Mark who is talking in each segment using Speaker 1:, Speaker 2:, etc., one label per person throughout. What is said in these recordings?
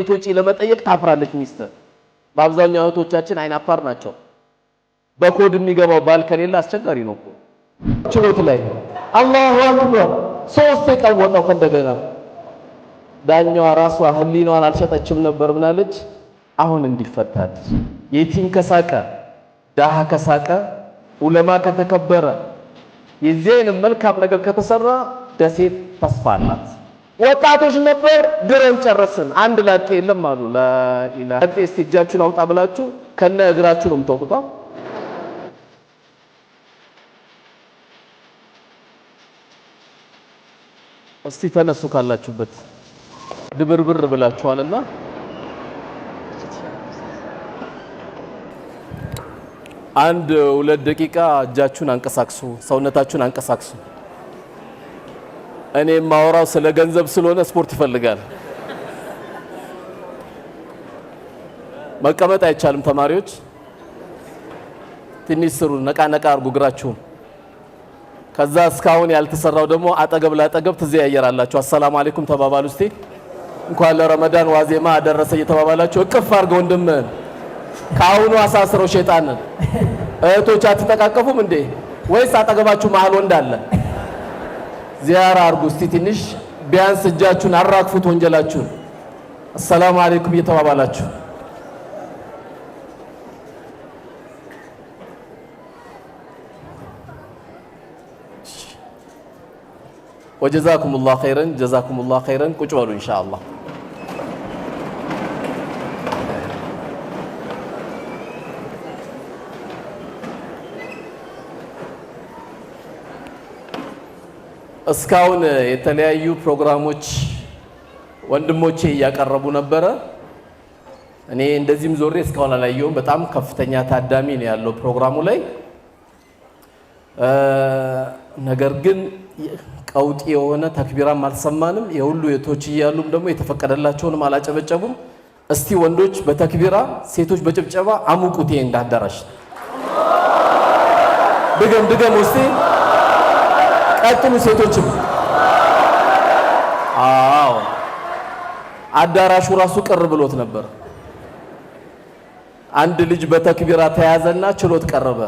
Speaker 1: ቶጪ ለመጠየቅ ታፍራለች ሚስት። በአብዛኛው እህቶቻችን አይን አፋር ናቸው። በኮድ የሚገባው ባል ከሌለ አስቸጋሪ ነው እኮ። ችሎት ላይ አላሁ አክበር ሶስት የቀወጠው ከእንደገና ዳኛዋ ራሷ ህሊናዋን አልሸጠችም ነበር ምናለች? አሁን እንዲፈታል። የቲም ከሳቀ ዳሃ ከሳቀ ዑለማ ከተከበረ የዚህን መልካም ነገር ከተሰራ ደሴት ተስፋ አላት። ወጣቶች ነበር ድረን ጨረስን አንድ ላጤ የለም አሉ። ላኢላሃ እስቲ እጃችሁን አውጣ ብላችሁ ከነ እግራችሁ ነው የምትወጡት። እስቲ ተነሱ ካላችሁበት ድብርብር ብላችኋልና አንድ 2 ደቂቃ እጃችሁን አንቀሳቅሱ፣ ሰውነታችሁን አንቀሳቅሱ። እኔ ማወራው ስለ ገንዘብ ስለሆነ ስፖርት ይፈልጋል። መቀመጥ አይቻልም። ተማሪዎች ትንሽ ስሩ፣ ነቃ ነቃ አርጉ እግራችሁን። ከዛ እስካሁን ያልተሰራው ደግሞ አጠገብ ላጠገብ ትዘያየራላችሁ። አሰላሙ አለይኩም ተባባሉ። እስቲ እንኳን ለረመዳን ዋዜማ አደረሰ እየተባባላችሁ እቅፍ አድርገው ወንድምህን ካሁኑ አሳስረው ሸይጣንን። እህቶች አትጠቃቀፉም እንዴ? ወይስ አጠገባችሁ መሃል ወንድ አለ? ዚያራ አርጉ እስቲ ትንሽ ቢያንስ እጃችሁን አራግፉት ወንጀላችሁን። አሰላሙ አለይኩም እየተባባላችሁ ወጀዛኩሙላሁ ኸይረን ጀዛኩሙላሁ ኸይረን። ቁጭ በሉ ኢንሻአላህ። እስካሁን የተለያዩ ፕሮግራሞች ወንድሞቼ እያቀረቡ ነበረ። እኔ እንደዚህም ዞሬ እስካሁን አላየሁም። በጣም ከፍተኛ ታዳሚ ነው ያለው ፕሮግራሙ ላይ። ነገር ግን ቀውጢ የሆነ ተክቢራም አልሰማንም። የሁሉ የቶች እያሉም ደግሞ የተፈቀደላቸውንም አላጨበጨቡም። እስቲ ወንዶች በተክቢራ ሴቶች በጭብጨባ አሙቁት ይሄን አዳራሽ። ድገም እስቲ ቀጥሉ ሴቶችም። አዎ አዳራሹ ራሱ ቅር ብሎት ነበር። አንድ ልጅ በተክቢራ ተያዘና ችሎት ቀረበ።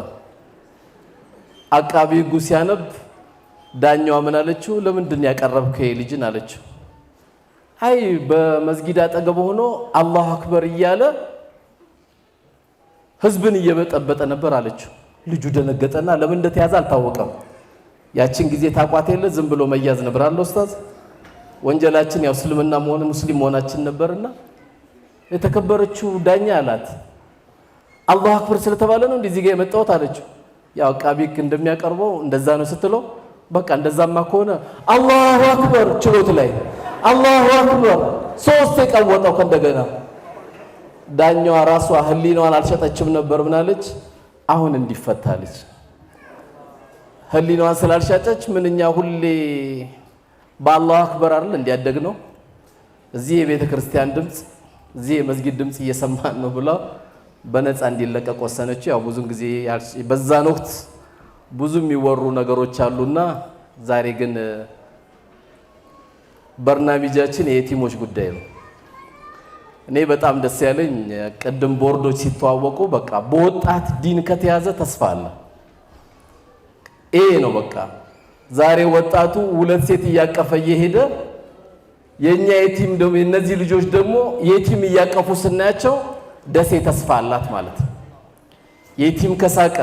Speaker 1: አቃቢ ሕጉ ሲያነብ ዳኛዋ ምን አለችው? ለምንድን ያቀረብከው ልጅን አለችው። አይ በመስጊድ አጠገብ ሆኖ አላሁ አክበር እያለ ህዝብን እየበጠበጠ ነበር አለችው። ልጁ ደነገጠና ለምን እንደተያዘ አልታወቀም። ያችን ጊዜ ታቋት የለ ዝም ብሎ መያዝ ነበር አለ ኡስታዝ። ወንጀላችን ያው እስልምና መሆን ሙስሊም መሆናችን ነበርና የተከበረችው ዳኛ አላት አላሁ አክበር ስለተባለ ነው እንደዚህ ጋር የመጣሁት አለችው። ያው አቃቢ ሕግ እንደሚያቀርበው እንደዛ ነው ስትለው በቃ እንደዛማ ከሆነ አላሁ አክበር ችሎት ላይ አላሁ አክበር ሶስት የቀወጠው ከእንደገና ዳኛዋ ራሷ ህሊናዋን አልሸጠችም ነበር ምናለች? አሁን እንዲፈታለች። ህሊናዋን ስላልሻጨች ምንኛ ሁሌ በአላሁ አክበር አይደል እንዲያደግ ነው። እዚህ የቤተ ክርስቲያን ድምጽ እዚህ የመስጊድ ድምጽ እየሰማን ነው ብላ በነፃ እንዲለቀቅ ወሰነች። ያው ብዙ ጊዜ በዛን ወቅት ብዙ የሚወሩ ነገሮች አሉና ዛሬ ግን በርናሚጃችን የየቲሞች ጉዳይ ነው። እኔ በጣም ደስ ያለኝ ቅድም ቦርዶች ሲተዋወቁ በቃ በወጣት ዲን ከተያዘ ተስፋ አለ። ይሄ ነው በቃ ዛሬ ወጣቱ 2 ሴት እያቀፈ እየሄደ የኛ የቲም ደግሞ እነዚህ ልጆች ደግሞ የቲም እያቀፉ ስናያቸው ደሴ ተስፋ አላት ማለት ነው። የቲም ከሳቀ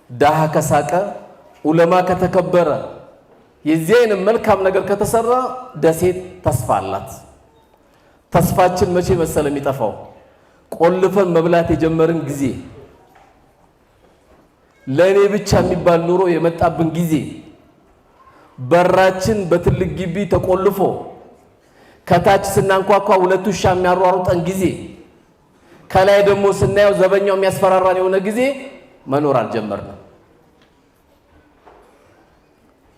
Speaker 1: ዳሃ ከሳቀ ዑለማ ከተከበረ የዚህን መልካም ነገር ከተሰራ ደሴ ተስፋ አላት። ተስፋችን መቼ መሰለ የሚጠፋው? ቆልፈን መብላት የጀመርን ጊዜ፣ ለኔ ብቻ የሚባል ኑሮ የመጣብን ጊዜ፣ በራችን በትልቅ ግቢ ተቆልፎ ከታች ስናንኳኳ 2 ውሻ የሚያሯሩጠን ጊዜ፣ ከላይ ደግሞ ስናየው ዘበኛው የሚያስፈራራን የሆነ ጊዜ መኖር አልጀመርንም።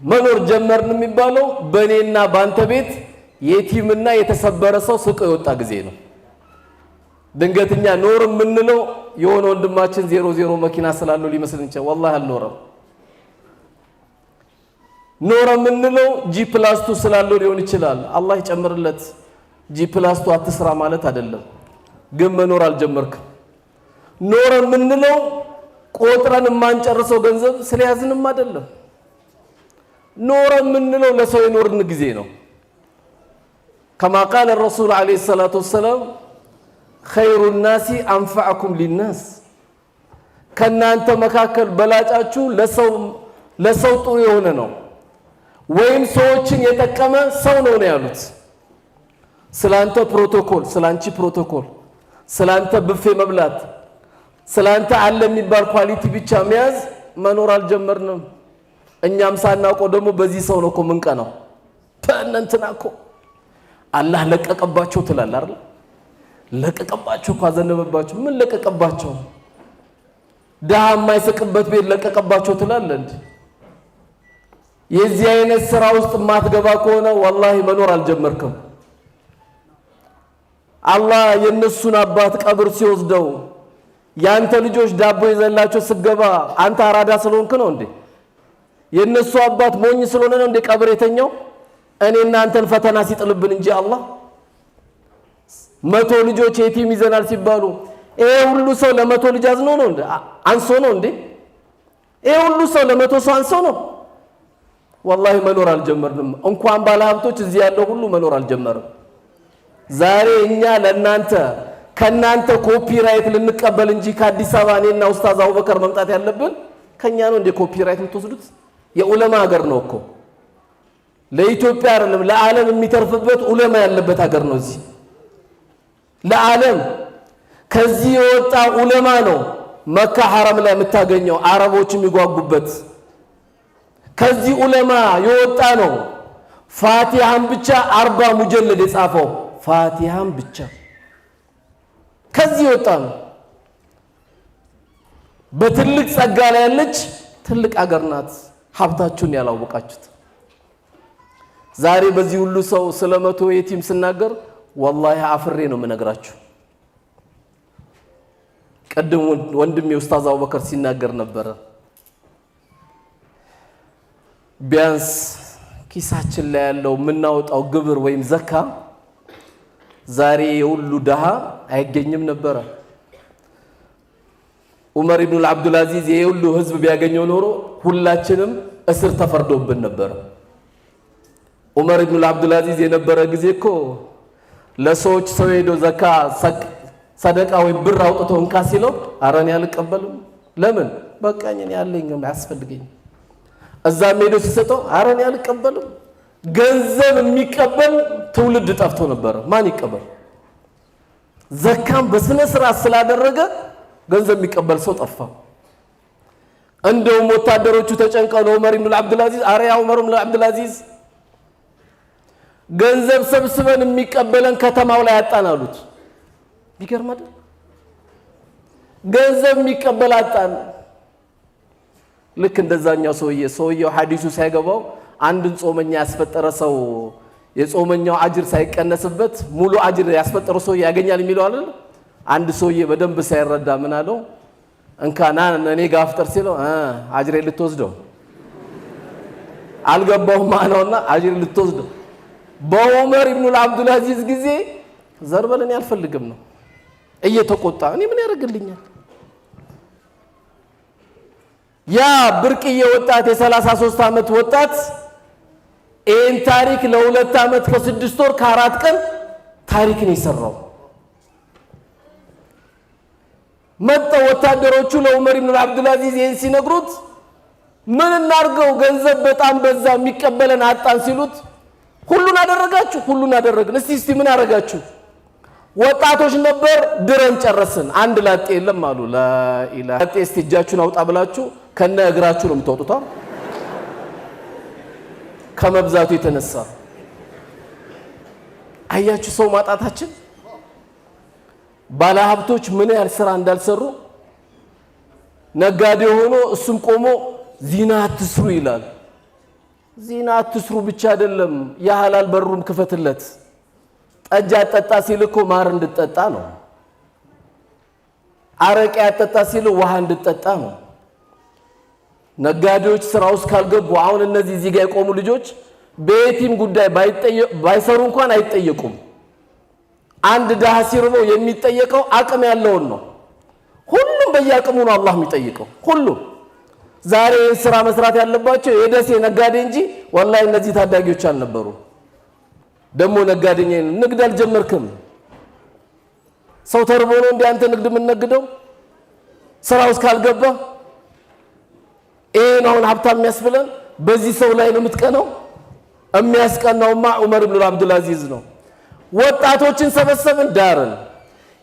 Speaker 1: መኖር ጀመርን የሚባለው በእኔና ባንተ ቤት የቲምና የተሰበረ ሰው ስቆ የወጣ ጊዜ ነው። ድንገትኛ ኖር የምንለው የሆነ ወንድማችን 00 መኪና ስላለው ሊመስልን ይችላል። ወላሂ አልኖረም። ኖረ የምንለው G+2 ስላለው ሊሆን ይችላል። አላህ ይጨምርለት። ጂ+2 አትስራ ማለት አይደለም። ግን መኖር አልጀመርክም። ኖረ ምንለው ቆጥረን ማንጨርሰው ገንዘብ ስለያዝንም አይደለም። ኖረ ምንለው ለሰው የኖርን ጊዜ ነው። كما قال الرسول عليه الصلاة والسلام خير الناس أنفعكم للناس ከናንተ መካከል በላጫችሁ ለሰው ጥሩ የሆነ ነው ወይም ሰዎችን የጠቀመ ሰው ነው ያሉት። ስላንተ ፕሮቶኮል፣ ስላንቺ ፕሮቶኮል፣ ስላንተ ብፌ መብላት፣ ስላንተ አለ የሚባል ኳሊቲ ብቻ መያዝ መኖር አልጀመርንም። እኛም ሳናውቀው ደግሞ በዚህ ሰው ነው እኮ ምንቀናው። ተነንተና እኮ አላህ ለቀቀባቸው ትላለህ አይደል? ለቀቀባቸው እኮ አዘነበባቸው። ምን ለቀቀባቸው? ደሃ የማይስቅበት ቤት ለቀቀባቸው ትላለህ እንዴ? የዚህ አይነት ስራ ውስጥ ማትገባ ከሆነ ወላሂ መኖር አልጀመርክም። አላህ የነሱን አባት ቀብር ሲወስደው ያንተ ልጆች ዳቦ ይዘላቸው ስገባ አንተ አራዳ ስለሆንክ ነው እንዴ? የነሱ አባት ሞኝ ስለሆነ ነው እንዴ ቀብር የተኛው? እኔና አንተን ፈተና ሲጥልብን እንጂ አላህ 100 ልጆች የቲም ይዘናል ሲባሉ ይሄ ሁሉ ሰው ለ100 ልጅ አዝኖ ነው እንዴ? አንሶ ነው እንዴ? ይሄ ሁሉ ሰው ለ100 ሰው አንሶ ነው? ወላሂ መኖር አልጀመርንም። እንኳን ባለ ሀብቶች እዚህ ያለው ሁሉ መኖር አልጀመረም። ዛሬ እኛ ለናንተ ከናንተ ኮፒራይት ልንቀበል እንጂ ከአዲስ አበባ እኔና ኡስታዝ አቡበከር መምጣት ያለብን ከኛ ነው እንደ ኮፒራይት የምትወስዱት? የዑለማ ሀገር ነው እኮ ለኢትዮጵያ አይደለም ለዓለም የሚተርፍበት ዑለማ ያለበት ሀገር ነው። እዚህ ለዓለም ከዚህ የወጣ ዑለማ ነው መካ ሐረም ላይ የምታገኘው አረቦች የሚጓጉበት። ከዚህ ዑለማ የወጣ ነው ፋቲሃን ብቻ 40 ሙጀለድ የጻፈው ፋቲሃን ብቻ ከዚህ የወጣ ነው። በትልቅ ጸጋ ላይ ያለች ትልቅ አገር ናት። ሀብታችሁን ያላወቃችሁት ዛሬ በዚህ ሁሉ ሰው ስለ 100 የቲም ስናገር ወላሂ አፍሬ ነው የምነግራችሁ። ቀደም ወንድሜ ኡስታዝ አቡበከር ሲናገር ነበር። ቢያንስ ኪሳችን ላይ ያለው የምናወጣው ግብር ወይም ዘካ ዛሬ የሁሉ ደሃ አይገኝም ነበር። ዑመር ኢብኑ አብዱል አዚዝ የሁሉ ህዝብ ቢያገኘው ኖሮ ሁላችንም እስር ተፈርዶብን ነበር። ዑመር ኢብኑ አብዱል አዚዝ የነበረ ጊዜ እኮ ለሰዎች ሰው ሄዶ ዘካ ሰደቃ ወይ ብር አውጥቶ እንካ ሲለው ኧረ እኔ አልቀበልም። ለምን? በቃኝ እኔ ያለኝ አያስፈልገኝ። እዛም ሄዶ ሲሰጠው ኧረ እኔ አልቀበልም። ገንዘብ የሚቀበል ትውልድ ጠፍቶ ነበር። ማን ይቀበል? ዘካም በስነ ስርዓት ስላደረገ ገንዘብ የሚቀበል ሰው ጠፋ። እንደውም ወታደሮቹ ተጨንቀው ዑመር ኢብኑ አብዱል አዚዝ ኧረ ያ ዑመር ኢብኑ አብዱል አዚዝ ገንዘብ ሰብስበን የሚቀበለን ከተማው ላይ አጣን አሉት። ቢገርም አይደል? ገንዘብ የሚቀበል አጣን። ልክ እንደዛኛው ሰውየው ሐዲሱ ሳይገባው አንድን ጾመኛ ያስፈጠረ ሰው የጾመኛው አጅር ሳይቀነስበት ሙሉ አጅር ያስፈጠረው ሰው ያገኛል የሚለው አይደል? አንድ ሰውዬ በደንብ ሳይረዳ ምን አለው? እንካና እኔ ጋር አፍጠር ሲለው አጅሬ ልትወስደው አልገባው ማነውና አጅሬ ልትወስደው። በዑመር ኢብኑ አብዱል አዚዝ ጊዜ ዘርበለን ያልፈልግም ነው እየተቆጣ እኔ ምን ያደርግልኛል? ያ ብርቅዬ ወጣት የ33 ዓመት ወጣት ይህን ታሪክ ለ2 ዓመት ከ6 ወር ከ4 ቀን ታሪክን የሰራው መጣ። ወታደሮቹ ለዑመር ኢብኑ አብዱል አዚዝ ይህን ሲነግሩት ምን እናርገው ገንዘብ በጣም በዛ የሚቀበለን አጣን ሲሉት ሁሉን አደረጋችሁ? ሁሉን አደረግን። እስቲ ምን አደረጋችሁ? ወጣቶች ነበር ድረን ጨረስን። አንድ ላጤ የለም አሉ። ላኢላሃ ላጤ እስቲ እጃችሁን አውጣ ብላችሁ ከነ እግራችሁ ነው የምትወጡት ከመብዛቱ የተነሳ። አያችሁ ሰው ማጣታችን። ባለሀብቶች ምን ያህል ስራ እንዳልሰሩ ነጋዴ ሆኖ እሱም ቆሞ ዚና አትስሩ ይላል። ዚና አትስሩ ብቻ አይደለም የሐላል በሩም ክፈትለት። ጠጅ አጠጣ ሲል እኮ ማር እንድጠጣ ነው። አረቄ አጠጣ ሲል ውሃ እንድጠጣ ነው። ነጋዴዎች ስራ ውስጥ ካልገቡ አሁን እነዚህ እዚህ ጋር የቆሙ ልጆች በየቲም ጉዳይ ባይሰሩ እንኳን አይጠየቁም። አንድ ድሃ ሲርበው የሚጠየቀው አቅም ያለውን ነው። ሁሉም በየአቅሙ ነው አላህ የሚጠይቀው። ሁሉም ዛሬ ስራ መስራት ያለባቸው የደሴ ነጋዴ እንጂ ወላሂ እነዚህ ታዳጊዎች አልነበሩ። ደግሞ ነጋዴኛ ንግድ አልጀመርክም። ሰው ተርቦ ነው እንደ አንተ ንግድ የምንነግደው? ስራው እስካልገባ ይሄን አሁን ሀብታም የሚያስብለን በዚህ ሰው ላይ ነው የምትቀነው? የሚያስቀናውማ ዑመር ኢብኑ አብዱል አዚዝ ነው። ወጣቶችን ሰበሰብን፣ ዳርን።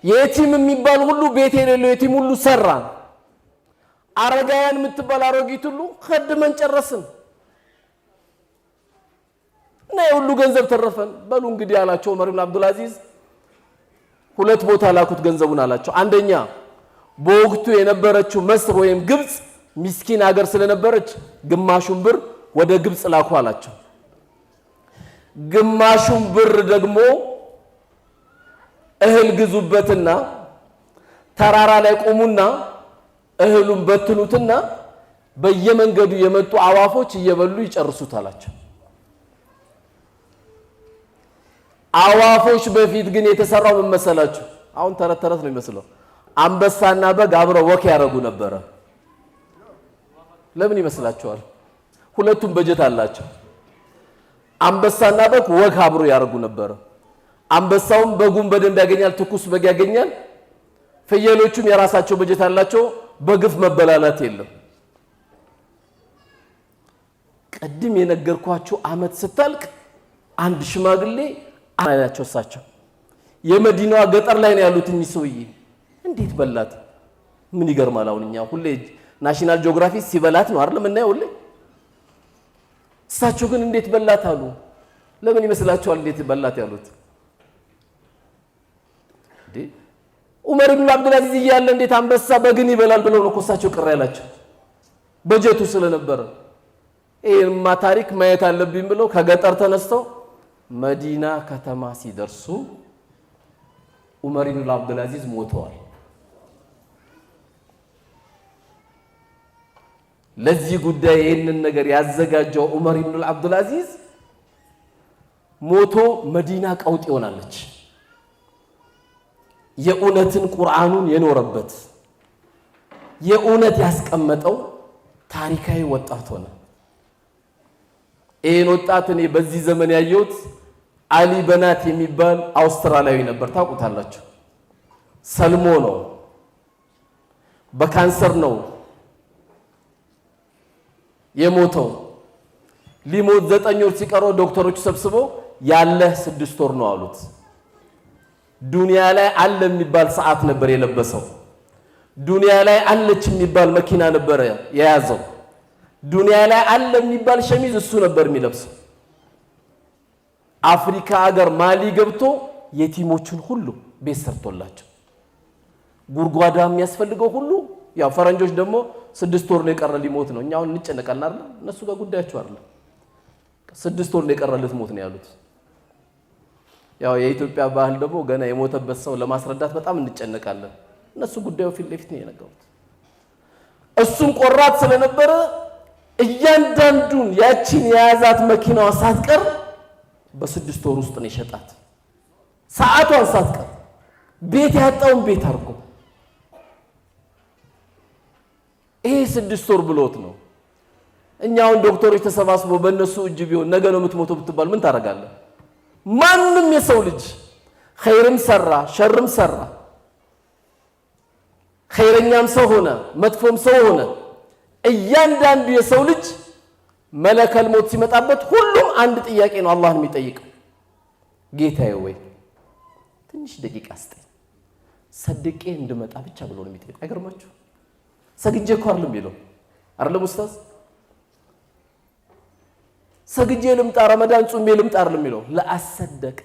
Speaker 1: የቲም የሚባል ሁሉ ቤት የሌለው የቲም ሁሉ ሰራን። አረጋውያን የምትባል አሮጊት ሁሉ ከድመን ጨረስን እና የሁሉ ገንዘብ ተረፈን። በሉ እንግዲህ አላቸው ዑመር ኢብኑ አብዱል አዚዝ። ሁለት ቦታ ላኩት ገንዘቡን አላቸው። አንደኛ በወቅቱ የነበረችው መስር ወይም ግብጽ ሚስኪን ሀገር ስለነበረች ግማሹን ብር ወደ ግብጽ ላኩ አላቸው። ግማሹን ብር ደግሞ እህል ግዙበትና ተራራ ላይ ቆሙና እህሉን በትኑትና በየመንገዱ የመጡ አዋፎች እየበሉ ይጨርሱት አላቸው። አዋፎች በፊት ግን የተሰራው ምን መሰላችሁ? አሁን ተረት ተረት ነው የሚመስለው። አንበሳና በግ አብረው ወክ ያደርጉ ነበረ። ለምን ይመስላችኋል? ሁለቱም በጀት አላቸው። አንበሳና በግ ወክ አብረው ያደርጉ ነበረ። አንበሳውም በጉን በደንብ ያገኛል፣ ትኩስ በግ ያገኛል። ፍየሎቹም የራሳቸው በጀት አላቸው። በግፍ መበላላት የለም። ቀድም የነገርኳችሁ አመት ስታልቅ አንድ ሽማግሌ አላቸው። እሳቸው የመዲናዋ ገጠር ላይ ነው ያሉት። እኚህ ሰውዬ እንዴት በላት? ምን ይገርማል። አሁን እኛ ሁሌ ናሽናል ጂኦግራፊ ሲበላት ነው አይደል የምናየው ሁሌ። እሳቸው ግን እንዴት በላት አሉ። ለምን ይመስላችኋል እንዴት በላት ያሉት? ዑመር ኢብኑ አብዱል አዚዝ እያለ እንዴት አንበሳ በግን ይበላል ብለው ነው እሳቸው ቅር ያላቸው በጀቱ ስለነበረ። ይሄንማ ታሪክ ማየት አለብኝ ብለው ከገጠር ተነስተው መዲና ከተማ ሲደርሱ ዑመር ኢብኑ አብዱል አዚዝ ሞተዋል። ለዚህ ጉዳይ ይህንን ነገር ያዘጋጀው ዑመር ኢብኑ አብዱል አዚዝ ሞቶ መዲና ቀውጥ ይሆናለች። የእውነትን ቁርአኑን የኖረበት የእውነት ያስቀመጠው ታሪካዊ ወጣት ሆነ። ይህን ወጣት እኔ በዚህ ዘመን ያየሁት አሊ በናት የሚባል አውስትራሊያዊ ነበር። ታውቁታላችሁ። ሰልሞ ነው፣ በካንሰር ነው የሞተው። ሊሞት 9 ወር ሲቀረው ዶክተሮች ሰብስበው ያለህ 6 ወር ነው አሉት። ዱንያ ላይ አለ የሚባል ሰዓት ነበር የለበሰው። ዱንያ ላይ አለች የሚባል መኪና ነበር የያዘው። ዱንያ ላይ አለ የሚባል ሸሚዝ እሱ ነበር የሚለብሰው። አፍሪካ ሀገር ማሊ ገብቶ የቲሞቹን ሁሉ ቤት ሰርቶላቸው ጉርጓዳ የሚያስፈልገው ሁሉ ያው ፈረንጆች ደግሞ 6 ወር ነው የቀረ ሊሞት ነው። እኛው እንጨነቃለን አይደል? እነሱ ጋር ጉዳያቸው አይደል? 6 ወር ነው የቀረለት ሞት ነው ያሉት። ያው የኢትዮጵያ ባህል ደግሞ ገና የሞተበት ሰው ለማስረዳት በጣም እንጨነቃለን። እነሱ ጉዳዩ ፊት ለፊት ነው የነገሩት። እሱም ቆራት ስለነበረ እያንዳንዱን ያቺን የያዛት መኪናዋ ሳትቀር በ6 ወር ውስጥ ነው የሸጣት። ሰዓቷን ሳትቀር ቤት ያጣውን ቤት አድርጎ ይሄ 6 ወር ብሎት ነው። እኛውን ዶክተሮች ተሰባስበው በእነሱ እጅ ቢሆን ነገ ነው የምትሞተው ብትባል ምን ታደርጋለህ? ማንም የሰው ልጅ ኸይርም ሰራ ሸርም ሰራ ኸይረኛም ሰው ሆነ መጥፎም ሰው ሆነ እያንዳንዱ የሰው ልጅ መለከል ሞት ሲመጣበት ሁሉም አንድ ጥያቄ ነው አላህን የሚጠይቀው። ጌታዬ ወይ ትንሽ ደቂቃ ስጠኝ ሰድቄ እንድመጣ ብቻ ብሎ ነው የሚጠይቀው። አይገርማችሁ? ሰግጄ እኮ አይደለም የሚለው አይደለም ኡስታዝ? ሰግጄ ልምጣ ረመዳን ጾሜ ልምጣ አይደለም የሚለው። ለአሰደቅ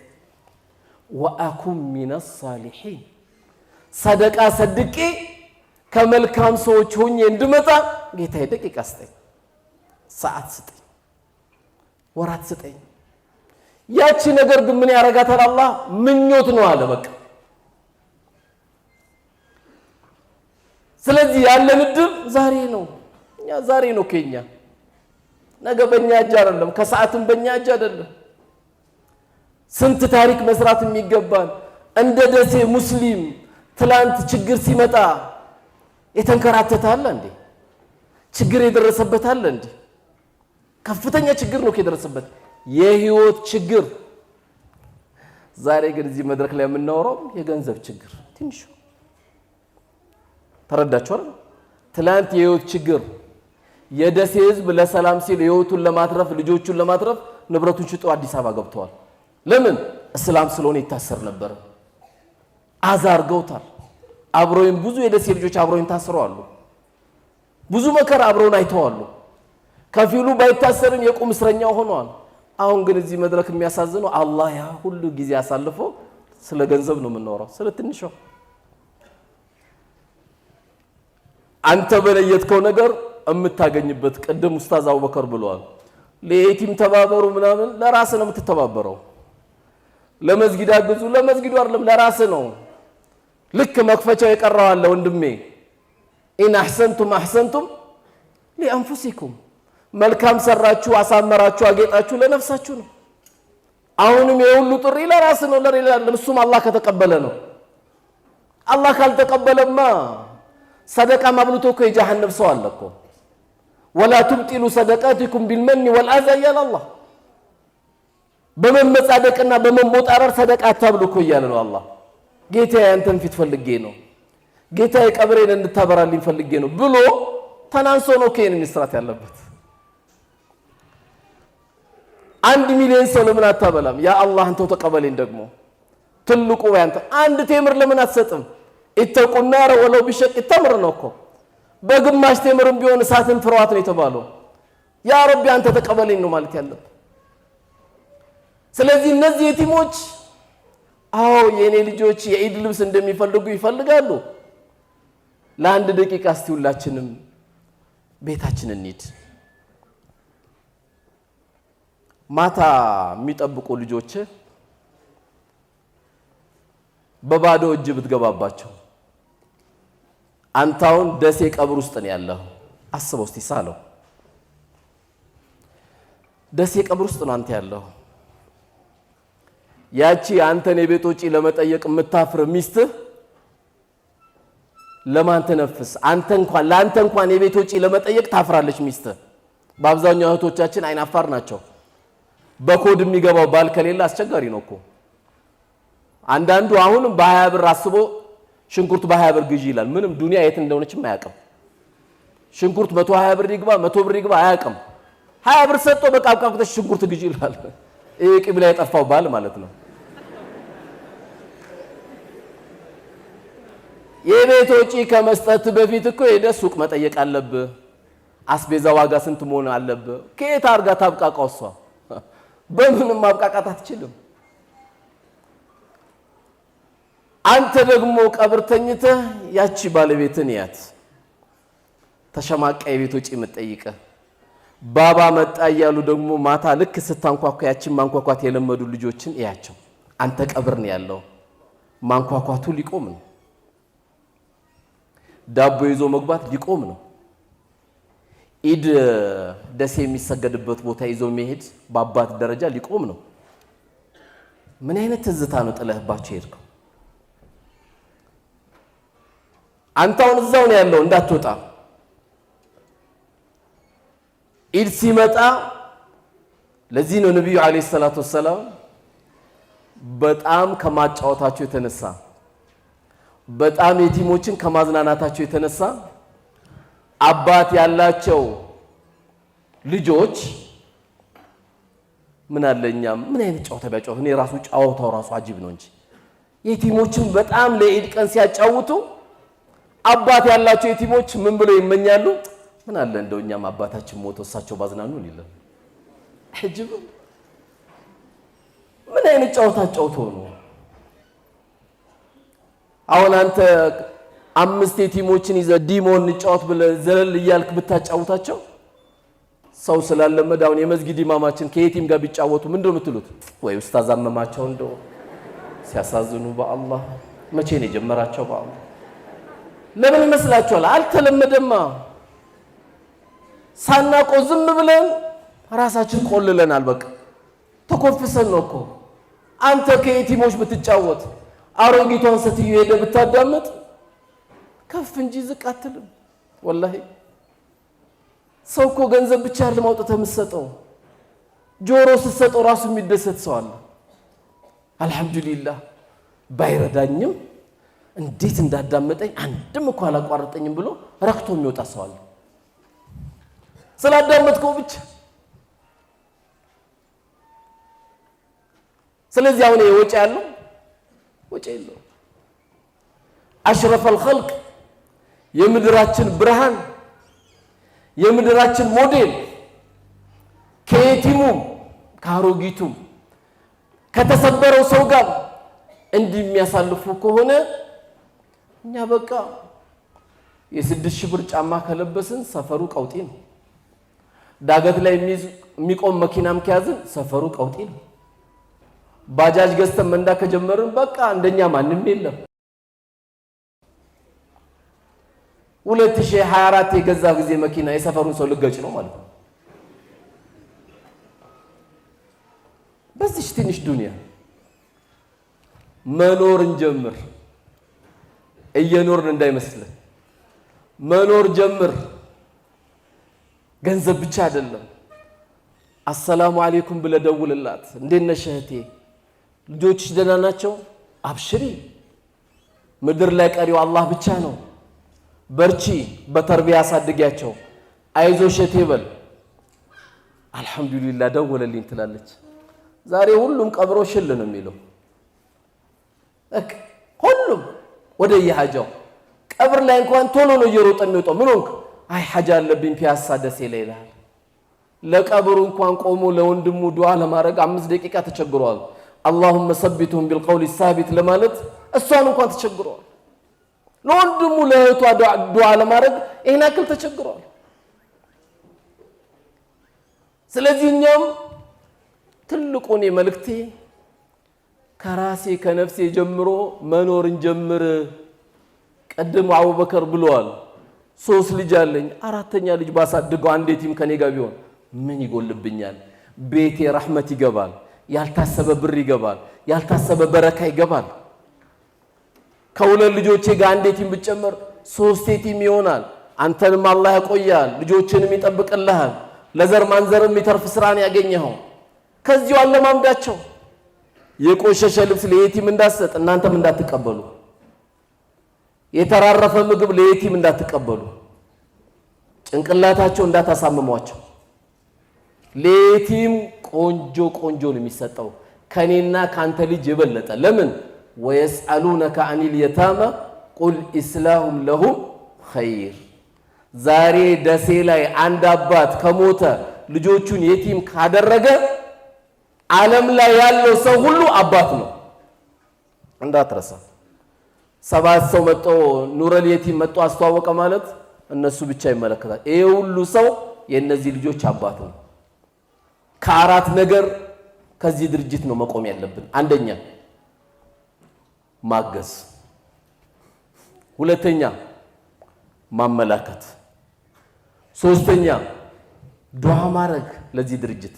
Speaker 1: ወአኩም ሚነ ሳሊሒን ሰደቃ ሰድቄ ከመልካም ሰዎች ሆኜ እንድመጣ ጌታዬ ደቂቃ ስጠኝ፣ ሰዓት ስጠኝ፣ ወራት ስጠኝ። ያቺ ነገር ግን ምን ያረጋታል? አላህ ምኞት ነው አለ በቃ። ስለዚህ ያለን እድል ዛሬ ነው። እኛ ዛሬ ነው ከኛ ነገ በእኛ እጅ አይደለም፣ ከሰዓትም በእኛ እጅ አይደለም። ስንት ታሪክ መስራት የሚገባን እንደ ደሴ ሙስሊም ትላንት ችግር ሲመጣ የተንከራተተ አለ እንዴ? ችግር የደረሰበት አለ እንዴ? ከፍተኛ ችግር ነው የደረሰበት የህይወት ችግር። ዛሬ ግን እዚህ መድረክ ላይ የምናወራው የገንዘብ ችግር ትንሽ ተረዳችሁ አይደል? ትላንት የህይወት ችግር የደሴ ህዝብ ለሰላም ሲል ህይወቱን ለማትረፍ ልጆቹን ለማትረፍ ንብረቱን ሽጦ አዲስ አበባ ገብተዋል። ለምን? እስላም ስለሆነ ይታሰር ነበር። አዛርገውታል። አብሮይን ብዙ የደሴ ልጆች አብሮይን ታስረዋል። ብዙ መከራ አብሮን አይተዋል። ከፊሉ ባይታሰርም የቁም እስረኛው ሆኗል። አሁን ግን እዚህ መድረክ የሚያሳዝነው አላህ ያ ሁሉ ጊዜ አሳልፎ ስለ ገንዘብ ነው የምናወራው፣ ስለ ትንሿ አንተ በለየትከው ነገር የምታገኝበት። ቅድም ኡስታዝ አቡበከር ብለዋል፣ ለየቲም ተባበሩ ምናምን። ለራስ ነው የምትተባበረው። ለመስጊድ አግዙ፣ ለመስጊዱ አይደለም ለራስ ነው። ልክ መክፈቻው የቀረው አለ ወንድሜ፣ ኢን አህሰንቱም አህሰንቱም ሊአንፉሲኩም፣ መልካም ሰራችሁ፣ አሳመራችሁ፣ አጌጣችሁ ለነፍሳችሁ ነው። አሁንም የሁሉ ጥሪ ለራስ ነው፣ ለሌላ አይደለም። እሱም አላህ ከተቀበለ ነው። አላህ ካልተቀበለማ ሰደቃ ማብሉቶ እኮ የጀሃነም ሰው አለ እኮ። ወላ ትብጢሉ ሰደቃቲኩም ቢልመኒ ወልአዛ እያለ አላህ በመመጻደቅና በመሞጣረር ሰደቃ አታብሉ እኮ እያለ ነው አላህ። ጌታዬ አንተን ፊት ፈልጌ ነው፣ ጌታዬ ቀብሬን እንድታበራልኝ ፈልጌ ነው ብሎ ተናንሶ ነው ከየን መስራት ያለበት። 1 ሚሊዮን ሰው ለምን አታበላም? ያ አላህ አንተው ተቀበለኝ። ደግሞ ትልቁ ያንተ አንድ ቴምር ለምን አትሰጥም? ኢተቁን ናረ ወለው ቢሸቅ ተምር ነው እኮ። በግማሽ ቴምርም ቢሆን እሳትን ፍሯት ነው የተባለው። ያ ረቢ አንተ ተቀበለኝ ነው ማለት ያለበት። ስለዚህ እነዚህ የቲሞች አዎ የኔ ልጆች የኢድ ልብስ እንደሚፈልጉ ይፈልጋሉ። ለአንድ ደቂቃ እስቲ ሁላችንም ቤታችን እንሂድ። ማታ የሚጠብቁ ልጆች በባዶ እጅ ብትገባባቸው፣ አንታውን ደሴ ቀብር ውስጥ ነው ያለው። አስበው እስቲ ሳለው፣ ደሴ ቀብር ውስጥ ነው አንተ ያለው። ያቺ አንተን የቤት ወጪ ለመጠየቅ የምታፍር ሚስትህ ለማን ተነፍስ? ለአንተ እንኳን የቤት ወጪ ለመጠየቅ ታፍራለች ሚስትህ። በአብዛኛው እህቶቻችን አይናፋር ናቸው። በኮድ የሚገባው ባል ከሌለ አስቸጋሪ ነው እኮ። አንዳንዱ አሁንም በ20 ብር አስቦ ሽንኩርት በ20 ብር ግዢ ይላል። ምንም ዱንያ የት እንደሆነችም አያውቅም። ሽንኩርት 120 ብር ይግባ 100 ብር ይግባ አያውቅም። 20 ብር ሰጥቶ በቃ አብቃቅተሽ ሽንኩርት ግዢ ይላል። ይሄ ቂብላ የጠፋው ባል ማለት ነው። የቤት ወጪ ከመስጠት በፊት እኮ ሄደ ሱቅ መጠየቅ አለብህ። አስቤዛ ዋጋ ስንት መሆን አለብህ። ከየት አርጋ ታብቃቃው? እሷ በምንም ማብቃቃት አትችልም። አንተ ደግሞ ቀብር ተኝተህ ያቺ ባለቤትን ያት ተሸማቃ የቤት ወጪ የምትጠይቀ ባባ መጣ እያሉ ደግሞ ማታ ልክ ስታንኳኳ ያቺን ማንኳኳት የለመዱ ልጆችን እያቸው። አንተ ቀብር ነው ያለው፣ ማንኳኳቱ ሊቆም ነው። ዳቦ ይዞ መግባት ሊቆም ነው። ኢድ ደሴ የሚሰገድበት ቦታ ይዞ መሄድ በአባት ደረጃ ሊቆም ነው። ምን አይነት ትዝታ ነው ጥለህባቸው ሄድከው? አንተውን እዛው ነው ያለው እንዳትወጣ። ኢድ ሲመጣ ለዚህ ነው ነብዩ አለይሂ ሰላቱ ወሰለም በጣም ከማጫወታቸው የተነሳ በጣም የቲሞችን ከማዝናናታቸው የተነሳ አባት ያላቸው ልጆች ምን አለኛ ምን አይነት ጫወታ ቢያጫወቱ እኔ ራሱ ጫወታው ራሱ አጂብ ነው እንጂ የቲሞችን በጣም ለኢድ ቀን ሲያጫውቱ አባት ያላቸው የቲሞች ምን ብለው ይመኛሉ? ምን አለ እንደው እኛም አባታችን ሞቶ እሳቸው ባዝናኑን ይላል። አጂብ ምን አይነት ጫወታ ጫወተው ነው? አሁን አንተ 5 የቲሞችን ይዘህ ዲሞን እንጫወት ብለህ ዘለል እያልክ ብታጫውታቸው ሰው ስላለመደ አሁን የመስጊድ ኢማማችን ከየቲም ጋር ቢጫወቱ ምንድነው የምትሉት? ወይ ኡስታዝ አመማቸው እንደው ሲያሳዝኑ በአላህ መቼ ነው የጀመራቸው? በአላህ ለምን ይመስላችኋል? አልተለመደማ። ሳናውቀው ዝም ብለን ራሳችን ቆልለናል። በቃ ተኮፍሰን ነው እኮ። አንተ ከየቲሞች ብትጫወት አሮጊቷን ሴትዮ ሄደ ብታዳምጥ ከፍ እንጂ ዝቅ አትልም። ወላሂ ሰው እኮ ገንዘብ ብቻ አይደለም አውጥተህ የምትሰጠው፣ ጆሮ ስትሰጠው ራሱ የሚደሰት ሰው አለ። አልሐምዱሊላህ ባይረዳኝም እንዴት እንዳዳመጠኝ አንድም እኮ አላቋረጠኝም ብሎ ረክቶ የሚወጣ ሰው አለ ስላዳመጥከው ብቻ። ስለዚህ አሁን ወጪ ያለው ወጪ የለው። አሽረፈል ኸልቅ የምድራችን ብርሃን የምድራችን ሞዴል ከየቲሙም ከአሮጊቱም ከተሰበረው ሰው ጋር እንዲህ የሚያሳልፉ ከሆነ እኛ በቃ የ6,000 ብር ጫማ ከለበስን ሰፈሩ ቀውጢ ነው። ዳገት ላይ የሚቆም መኪናም ከያዝን ሰፈሩ ቀውጢ ነው። ባጃጅ ገዝተን መንዳ ከጀመርን በቃ እንደኛ ማንም የለም። 2024 የገዛ ጊዜ መኪና የሰፈሩን ሰው ልገጭ ነው ማለት ነው። በዚህ ትንሽ ዱንያ መኖር እንጀምር። እየኖርን እንዳይመስልን መኖር ጀምር። ገንዘብ ብቻ አይደለም። አሰላሙ አለይኩም ብለህ ደውልላት። እንዴት ነሽ እህቴ? ልጆችሽ ደህና ናቸው? አብሽሪ። ምድር ላይ ቀሪው አላህ ብቻ ነው። በርቺ፣ በተርቢያ አሳድጊያቸው። አይዞሽ እህቴ በል። አልሐምዱሊላህ ደወለልኝ ትላለች። ዛሬ ሁሉም ቀብሮ ሽል ነው የሚለው። ሁሉም ወደ የሐጃው ቀብር ላይ እንኳን ቶሎ ነው እየሮጠ የሚወጣው። ምን ሆንክ? አይ ሐጃ አለብኝ ፒያሳ ደሴ ላይ ይላል። ለቀብሩ እንኳን ቆሞ ለወንድሙ ዱዓ ለማድረግ 5 ደቂቃ ተቸግሯል። اللهم ثبتهم بالقول الثابت ለማለት እሷን እንኳን ተቸግሯል። ለወንድሙ ለእህቷ ዱዓ ለማድረግ ይሄን አክል ተቸግሯል። ስለዚህ እኛም ትልቁን መልእክቴ ከራሴ ከነፍሴ ጀምሮ መኖርን ጀምር። ቀደም አቡበከር ብለዋል 3 ልጅ አለኝ፣ 4ኛ ልጅ ባሳድገው አንዴቲም ከኔ ጋር ቢሆን ምን ይጎልብኛል? ቤቴ ረህመት ይገባል፣ ያልታሰበ ብር ይገባል፣ ያልታሰበ በረካ ይገባል። ከሁለት ልጆቼ ጋር አንዴቲም ብጨመር 3 ቲም ይሆናል። አንተንም አላህ ያቆያል፣ ልጆችንም ይጠብቅልሃል። ለዘር ማንዘርም የሚተርፍ ስራን ያገኘኸው። ከዚሁ አለማምዳቸው። የቆሸሸ ልብስ ለየቲም እንዳትሰጥ፣ እናንተም እንዳትቀበሉ። የተራረፈ ምግብ ለየቲም እንዳትቀበሉ። ጭንቅላታቸው እንዳታሳምሟቸው። ለየቲም ቆንጆ ቆንጆ ነው የሚሰጠው ከኔና ካንተ ልጅ የበለጠ። ለምን ወየስአሉነከ አኒል የታማ ቁል ኢስላሁም ለሁም ኸይር። ዛሬ ደሴ ላይ አንድ አባት ከሞተ ልጆቹን የቲም ካደረገ ዓለም ላይ ያለው ሰው ሁሉ አባት ነው። እንዳትረሳ። 7 ሰው መጥቶ ኑረል የቲም መጥቶ አስተዋወቀ ማለት እነሱ ብቻ ይመለከታል። ይሄ ሁሉ ሰው የነዚህ ልጆች አባት ነው። ከአራት ነገር ከዚህ ድርጅት ነው መቆም ያለብን። አንደኛ ማገዝ፣ ሁለተኛ ማመላከት፣ ሶስተኛ ዱዓ ማድረግ ለዚህ ድርጅት፣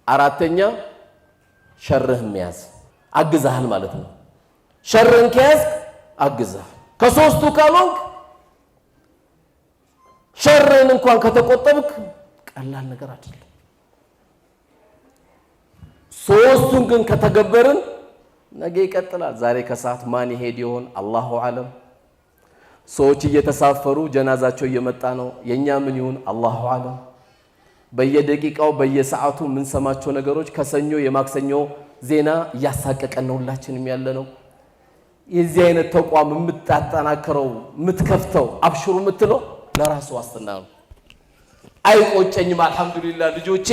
Speaker 1: አራተኛ ሸርህን መያዝ። አግዛሃል ማለት ነው። ሸርህን ከያዝ አግዛሃል። ከሶስቱ ካልሆንክ ሸርህን እንኳን ከተቆጠብክ ቀላል ነገር አይደለም። ሶስቱን ግን ከተገበርን ነገ ይቀጥላል። ዛሬ ከሰዓት ማን ይሄድ ይሆን? አላሁ አለም። ሰዎች እየተሳፈሩ ጀናዛቸው እየመጣ ነው። የኛ ምን ይሁን? አላሁ አለም። በየደቂቃው በየሰዓቱ የምንሰማቸው ነገሮች ከሰኞ የማክሰኞ ዜና እያሳቀቀን ነው ሁላችንም ያለ ነው። የዚህ አይነት ተቋም የምታጠናክረው የምትከፍተው አብሽሩ የምትለው ለራሱ ዋስትና ነው። አይቆጨኝም። አልሐምዱሊላህ ልጆቼ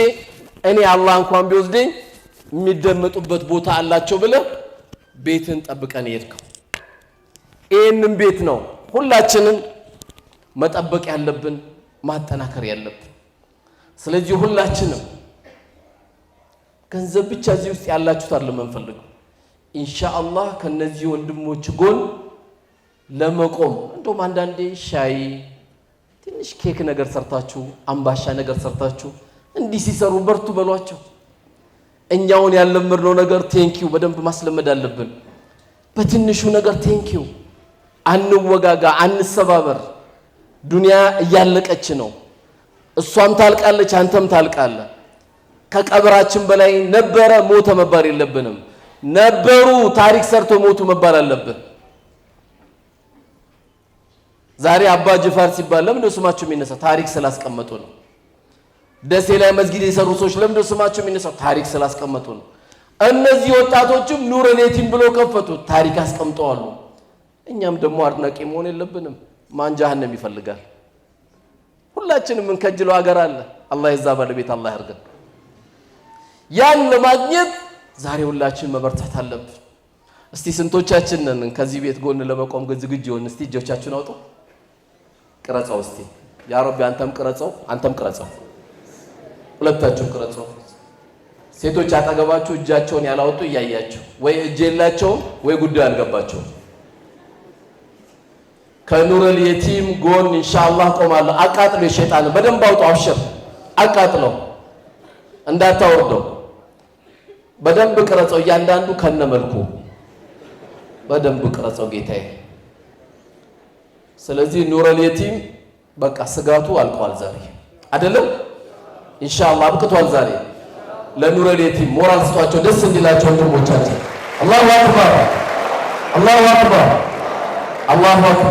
Speaker 1: እኔ አላህ እንኳን ቢወስደኝ የሚደመጡበት ቦታ አላቸው ብለህ ቤትን ጠብቀን ይሄድከው። ይህንን ቤት ነው ሁላችንም መጠበቅ ያለብን ማጠናከር ያለብን። ስለዚህ ሁላችንም ገንዘብ ብቻ እዚህ ውስጥ ያላችሁት አይደለም እንፈልገው። ኢንሻአላህ ከነዚህ ወንድሞች ጎን ለመቆም እንደውም አንዳንዴ ሻይ ትንሽ ኬክ ነገር ሰርታችሁ አምባሻ ነገር ሰርታችሁ እንዲህ ሲሰሩ በርቱ በሏቸው። እኛውን ያለመድነው ነገር ቴንኪው በደንብ ማስለመድ አለብን። በትንሹ ነገር ቴንኪው። አንወጋጋ፣ አንሰባበር። ዱንያ እያለቀች ነው። እሷም ታልቃለች፣ አንተም ታልቃለህ። ከቀብራችን በላይ ነበረ ሞተ መባል የለብንም። ነበሩ ታሪክ ሰርቶ ሞቱ መባል አለብን። ዛሬ አባ ጅፋር ሲባል ለምንድነው ስማቸው የሚነሳው? ታሪክ ስላስቀመጡ ነው። ደሴ ላይ መስጊድ የሰሩ ሰዎች ለምንድነው ስማቸው የሚነሳው? ታሪክ ስላስቀመጡ ነው። እነዚህ ወጣቶችም ኑረል የቲም ብሎ ከፈቱ፣ ታሪክ አስቀምጠዋል። እኛም ደግሞ አድናቂ መሆን የለብንም። ማን ጀሃነም ይፈልጋል? ሁላችንም እንከጅለው ሀገር አለ። አላህ የዛ ባለቤት አላህ ያርገን። ያን ለማግኘት ዛሬ ሁላችን መበርታት አለብን። እስቲ ስንቶቻችን ነን ከዚህ ቤት ጎን ለመቆም ዝግጁ ሆን? እስቲ እጆቻችሁን አውጡ። ቅረጻው እስቲ ያ ረቢ፣ አንተም ቅረጻው፣ አንተም ቅረጻው፣ ሁለታችሁም ቅረጻው። ሴቶች አጠገባችሁ እጃቸውን ያላወጡ እያያችሁ ወይ እጅ የላቸውም ወይ ጉዳዩ አልገባቸውም። ከኑረል የቲም ጎን ኢንሻአላህ ቆማለሁ። አቃጥሎ የሸይጣን በደንብ አውጡ። አብሽር፣ አቃጥለው እንዳታወርደው። በደንብ ቅረጸው። እያንዳንዱ ከነመልኩ በደንብ ቅረጸው ጌታዬ። ስለዚህ ኑረል የቲም በቃ ስጋቱ አልቋል ዛሬ አይደለም? ኢንሻአላህ አብቅቷል ዛሬ። ለኑረል የቲም ሞራል ስጧቸው፣ ደስ እንዲላቸው ወንድሞቻችን። አላሁ አክበር፣ አላሁ አክበር፣ አላሁ አክበር።